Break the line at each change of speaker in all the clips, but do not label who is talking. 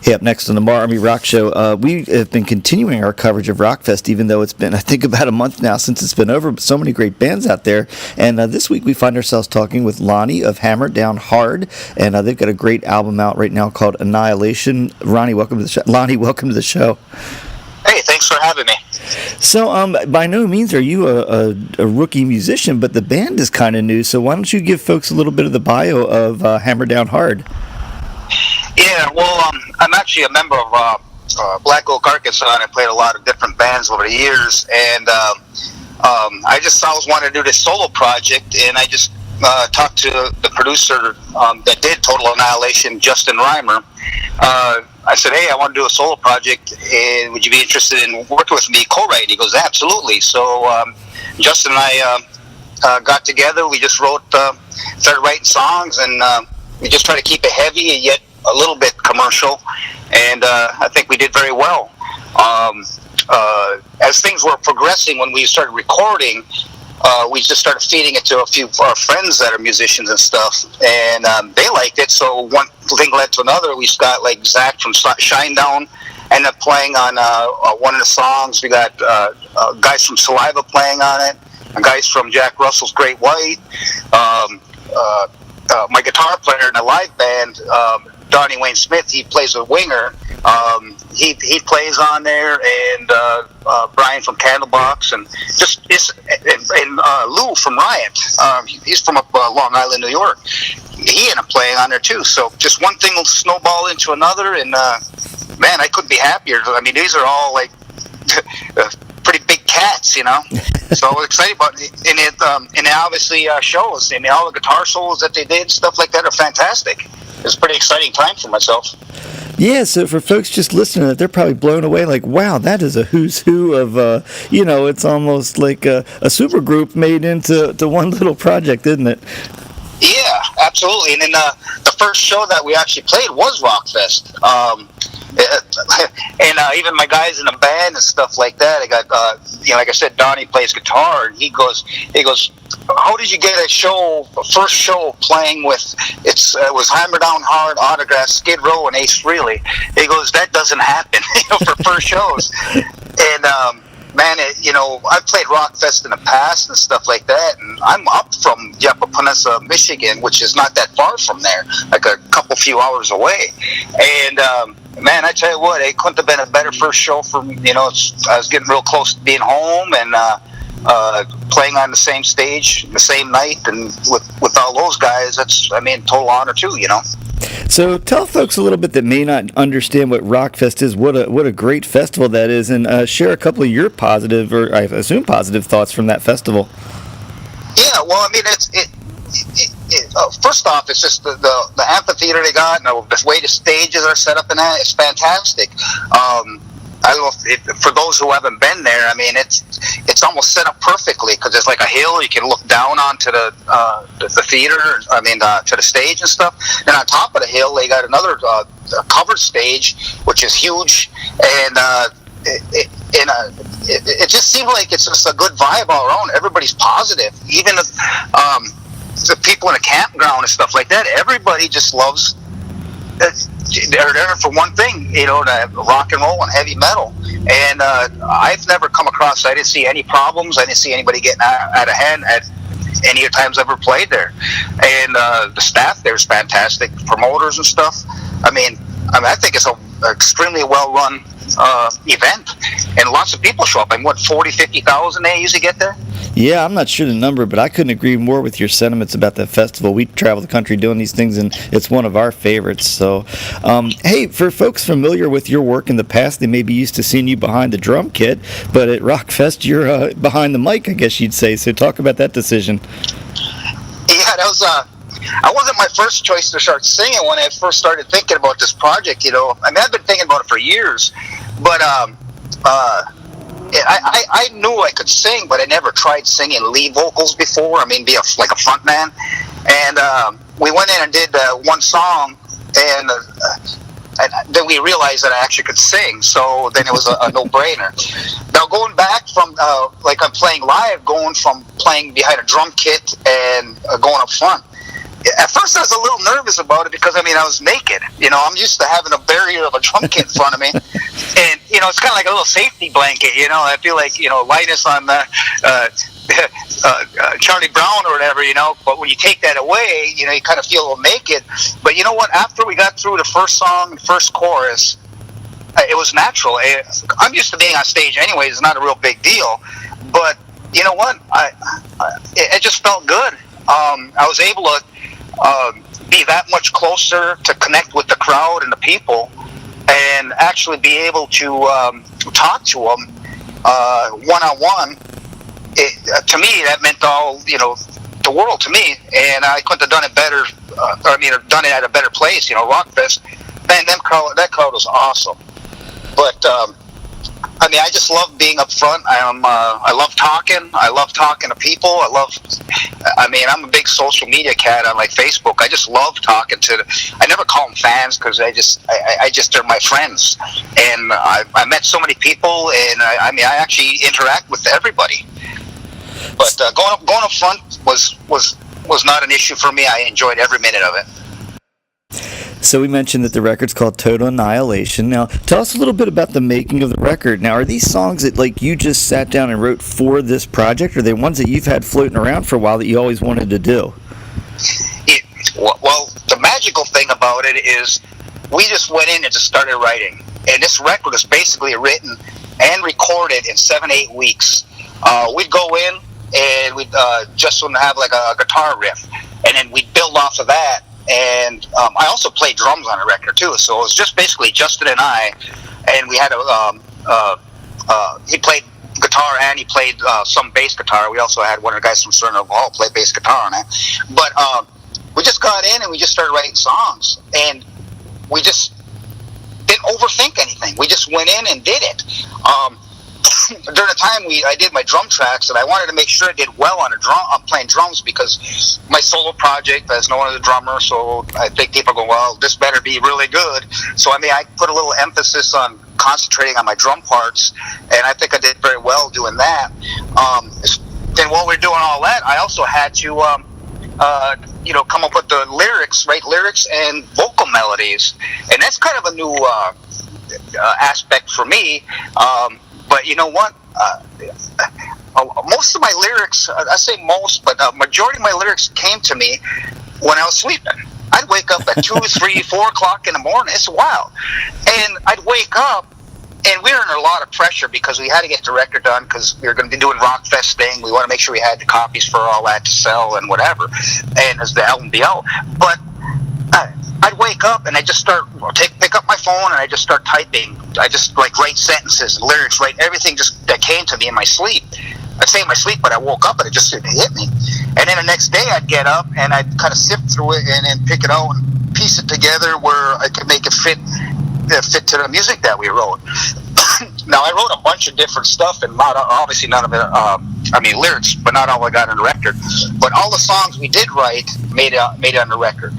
Hey, up next on the MARR Army Rock Show, we have been continuing our coverage of Rockfest, even though it's been, I think, about a month now since it's been over. But so many great bands out there. And this week we find ourselves talking with Lonnie of Hammer Down Hard, and they've got a great album out right now called Annihilation. Lonnie, welcome to the show.
Hey, thanks for having me.
So, by no means are you a rookie musician, but the band is kind of new. So why don't you give folks a little bit of the bio of Hammer Down Hard?
Yeah, well, I'm actually a member of Black Oak, Arkansas, and I played a lot of different bands over the years. And I just always wanted to do this solo project, and I just talked to the producer that did Total Annihilation, Justin Reimer. I said, hey, I want to do a solo project, and would you be interested in working with me co-writing? He goes, absolutely. So Justin and I got together. We just started writing songs, and we just tried to keep it heavy and yet a little bit commercial, and I think we did very well. As things were progressing, when we started recording, we just started feeding it to a few of our friends that are musicians and stuff, and they liked it. So one thing led to another. We got like Zach from Shinedown ended up playing on one of the songs. We got guys from Saliva playing on it, and guys from Jack Russell's Great White. My guitar player in a live band, Donnie Wayne Smith, he plays a winger. He plays on there, and Brian from Candlebox, and Lou from Riot. He's from up Long Island, New York. He ended up playing on there too. So just one thing will snowball into another, and man, I couldn't be happier. I mean, these are all like pretty big cats, you know. So I was excited about it, and it obviously shows. I mean, all the guitar solos that they did, stuff like that, are fantastic. It's a pretty exciting time for myself.
Yeah, so for folks just listening, they're probably blown away, like, wow, that is a who's who of, it's almost like a super group made into one little project, isn't it?
Yeah, absolutely. And then the first show that we actually played was Rockfest. And even my guys in the band and stuff like that, I got, like I said, Donnie plays guitar, and he goes, how did you get first show playing with, it was Hammer Down Hard, Autograph, Skid Row, and Ace Frehley. He goes, that doesn't happen, for first shows. And, man, I've played Rockfest in the past and stuff like that, and I'm up from Yappapunessa, Michigan, which is not that far from there, like a few hours away. And, man, I tell you what, it couldn't have been a better first show for me. I was getting real close to being home, and playing on the same stage, the same night, and with all those guys, that's, total honor too,
So tell folks a little bit that may not understand what Rockfest is, what a great festival that is, and share a couple of your positive, or I assume positive, thoughts from that festival. Yeah,
well, first off, it's just the amphitheater they got, and the way the stages are set up and that, it's fantastic. I don't know if for those who haven't been there, it's almost set up perfectly, because there's like a hill you can look down onto the theater, to the stage and stuff. Then on top of the hill, they got another covered stage, which is huge, and it just seems like it's just a good vibe all around. Everybody's positive, even if, the people in the campground and stuff like that. Everybody just loves. They're there for one thing, to rock and roll and heavy metal. And I've never come across, I didn't see any problems. I didn't see anybody getting out of hand at any of the times I've ever played there. And the staff there is fantastic, promoters and stuff. I think it's an extremely well-run event, and lots of people show up. 40,000-50,000 they usually get there?
Yeah, I'm not sure the number, but I couldn't agree more with your sentiments about that festival. We travel the country doing these things, and it's one of our favorites. So, hey, for folks familiar with your work in the past, they may be used to seeing you behind the drum kit, but at Rockfest, you're behind the mic, I guess you'd say. So talk about that decision.
Yeah, that was... I wasn't my first choice to start singing when I first started thinking about this project, I've been thinking about it for years, but I knew I could sing, but I never tried singing lead vocals before. Be like a front man. And we went in and did one song, and then we realized that I actually could sing, so then it was a no-brainer. Now, going back from, like I'm playing live, going from playing behind a drum kit and going up front, At first, I was a little nervous about it because, I mean, I was naked. You know, I'm used to having a barrier of a drum kit in front of me. And, you know, it's kind of like a little safety blanket, you know. I feel like, you know, Linus on the Charlie Brown or whatever, you know. But when you take that away, you know, you kind of feel a little naked. But you know what? After we got through the first song, the first chorus, it was natural. I'm used to being on stage anyways. It's not a real big deal. But you know what? It just felt good. I was able to be that much closer to connect with the crowd and the people, and actually be able to talk to them one-on-one. To me, that meant all, you know, the world to me, and I couldn't have done it better. Done it at a better place. You know, Rockfest. Man, that crowd was awesome. But I mean, I just love being up front. I love talking. I love talking to people. I'm a big social media cat on like Facebook. I just love talking to. I never call them fans because I just they're my friends, and I met so many people, and I actually interact with everybody. But going up front was not an issue for me. I enjoyed every minute of it.
So we mentioned that the record's called Total Annihilation. Now, tell us a little bit about the making of the record. Now, are these songs that like you just sat down and wrote for this project, or are they ones that you've had floating around for a while that you always wanted to do?
Well, the magical thing about it is we just went in and just started writing. And this record is basically written and recorded in 7-8 weeks. We'd go in and we'd just have like a guitar riff, and then we'd build off of that. And I also played drums on the record too, so it was just basically Justin and I. And we had he played guitar and he played some bass guitar. We also had one of the guys from Cerner Hall play bass guitar on it. But we just got in and we just started writing songs, and we just didn't overthink anything. We just went in and did it. During the time I did my drum tracks, and I wanted to make sure I did well on playing drums, because my solo project, there's no other drummer, so I think people go, well, this better be really good. So I put a little emphasis on concentrating on my drum parts, and I think I did very well doing that. Then while we're doing all that, I also had to come up with the lyrics, write lyrics and vocal melodies, and that's kind of a new aspect for me. But you know what? Most of my lyrics, I say most, but majority of my lyrics came to me when I was sleeping. I'd wake up at 2, 3, 4 o'clock in the morning. It's wild. And I'd wake up, and we were under a lot of pressure because we had to get the record done, because we were going to be doing Rockfest thing. We want to make sure we had the copies for all that to sell and whatever, and as the album be out. But I'd wake up and I just pick up my phone and I just start typing. I just write sentences and lyrics, write everything that came to me in my sleep. I'd say in my sleep, but I woke up and it just hit me. And then the next day I'd get up and I'd kind of sift through it and then pick it out and piece it together where I could make it fit to the music that we wrote. Now, I wrote a bunch of different stuff, and obviously none of it, lyrics, but not all I got on the record. But all the songs we did write made it on the record.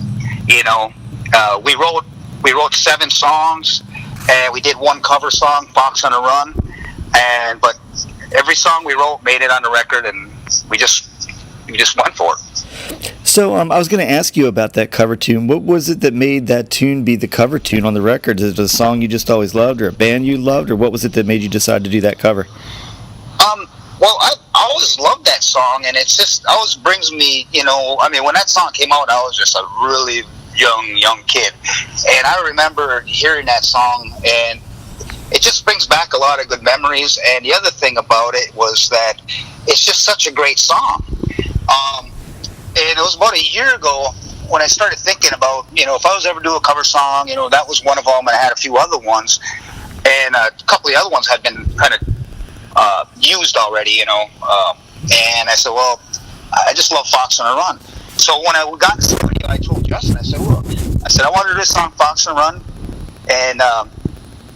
You know, we wrote 7 songs, and we did 1 cover song, Fox on a Run, but every song we wrote made it on the record, and we just went for it.
So I was going to ask you about that cover tune. What was it that made that tune be the cover tune on the record? Is it a song you just always loved, or a band you loved, or what was it that made you decide to do that cover?
Well, I always loved that song, and it's just always brings me, when that song came out, I was just a really young kid, and I remember hearing that song, and it just brings back a lot of good memories. And the other thing about it was that it's just such a great song. And it was about a year ago when I started thinking about, if I was ever do a cover song, that was one of them, and I had a few other ones, and a couple of the other ones had been kind of used already, and I said, well, I just love Fox on a Run. So when I got to the studio, I told Justin, I said, I want to do this song, Fox on a Run, and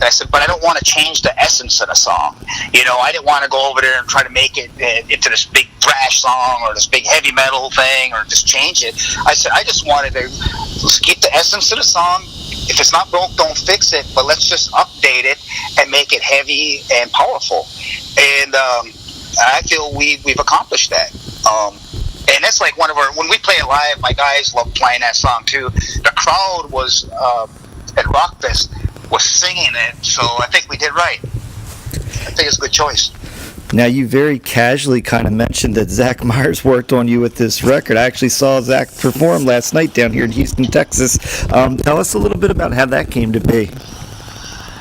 I said, but I don't want to change the essence of the song. I didn't want to go over there and try to make it into this big thrash song or this big heavy metal thing or just change it. I said, I just wanted to keep the essence of the song. If it's not broke, don't fix it, but let's just update it and make it heavy and powerful. And I feel we've accomplished that. And that's like one of our, when we play it live, my guys love playing that song too. The crowd was at Rockfest was singing it, so I think we did right. I think it's a good choice.
Now, you very casually kind of mentioned that Zach Myers worked on you with this record. I actually saw Zach perform last night down here in Houston, Texas. Tell us a little bit about how that came to be.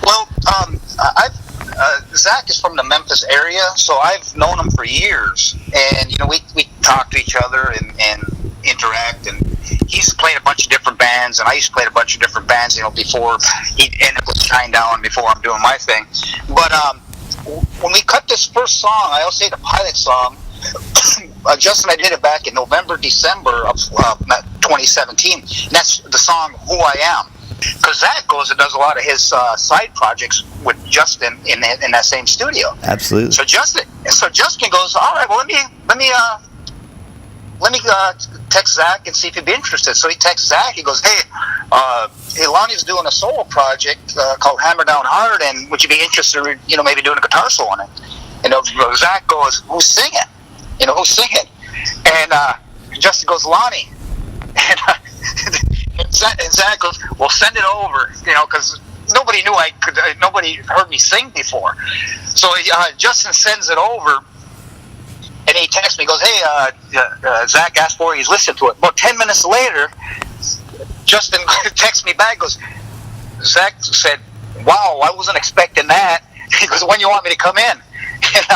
Well, Zach is from the Memphis area, so I've known him for years. And, we talk to each other and interact. And he's played a bunch of different bands, and I used to play a bunch of different bands, before he ended up with Shinedown, before I'm doing my thing. But when we cut this first song, I also say the pilot song, Justin and I did it back in November, December of 2017. And that's the song Who I Am. Because Zach goes and does a lot of his side projects with Justin in that same studio.
Absolutely.
So Justin goes, all right, well, let me text Zach and see if he'd be interested. So he texts Zach. He goes, hey, Lonnie's doing a solo project called Hammer Down Hard, and would you be interested in, maybe doing a guitar solo on it? And Zach goes, who's singing? Who's singing? And Justin goes, Lonnie. And Zach goes, well, send it over, because nobody heard me sing before. So Justin sends it over. And he texts me, goes, hey, Zach asked for it, he's listened to it. About 10 minutes later, Justin texts me back, goes, Zach said, wow, I wasn't expecting that. He goes, when you want me to come in? And,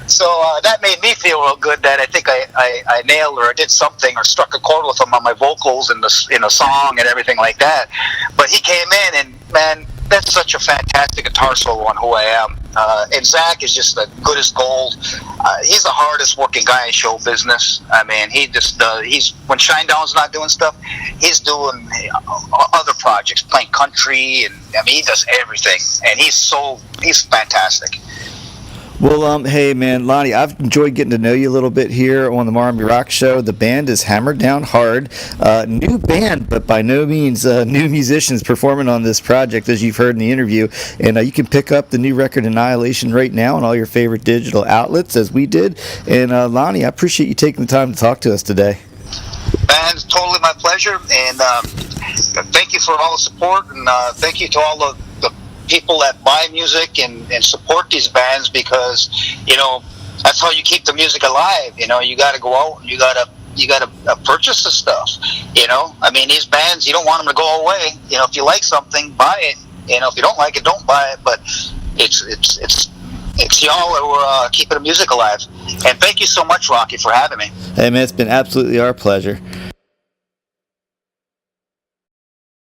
so that made me feel real good that I think I nailed or did something or struck a chord with him on my vocals in the song and everything like that. But he came in, and, man, that's such a fantastic guitar solo on Who I Am. And Zach is just the good as gold. He's the hardest working guy in show business. I mean, he just when Shinedown's not doing stuff, he's doing other projects, playing country, and he does everything. And he's fantastic.
Well, hey, man, Lonnie, I've enjoyed getting to know you a little bit here on the MARR Rock Show. The band is Hammered Down Hard. New band, but by no means new musicians performing on this project, as you've heard in the interview. And you can pick up the new record Annihilation right now on all your favorite digital outlets, as we did. And, Lonnie, I appreciate you taking the time to talk to us today.
Man, it's totally my pleasure. And thank you for all the support. And thank you to all the people that buy music and support these bands, because that's how you keep the music alive. You got to go out and you got to purchase the stuff. I mean, these bands, you don't want them to go away. If you like something, buy it. If you don't like it, don't buy it. But it's y'all who are keeping the music alive. And thank you so much, Rocky, for having me.
Hey, man, it's been absolutely our pleasure.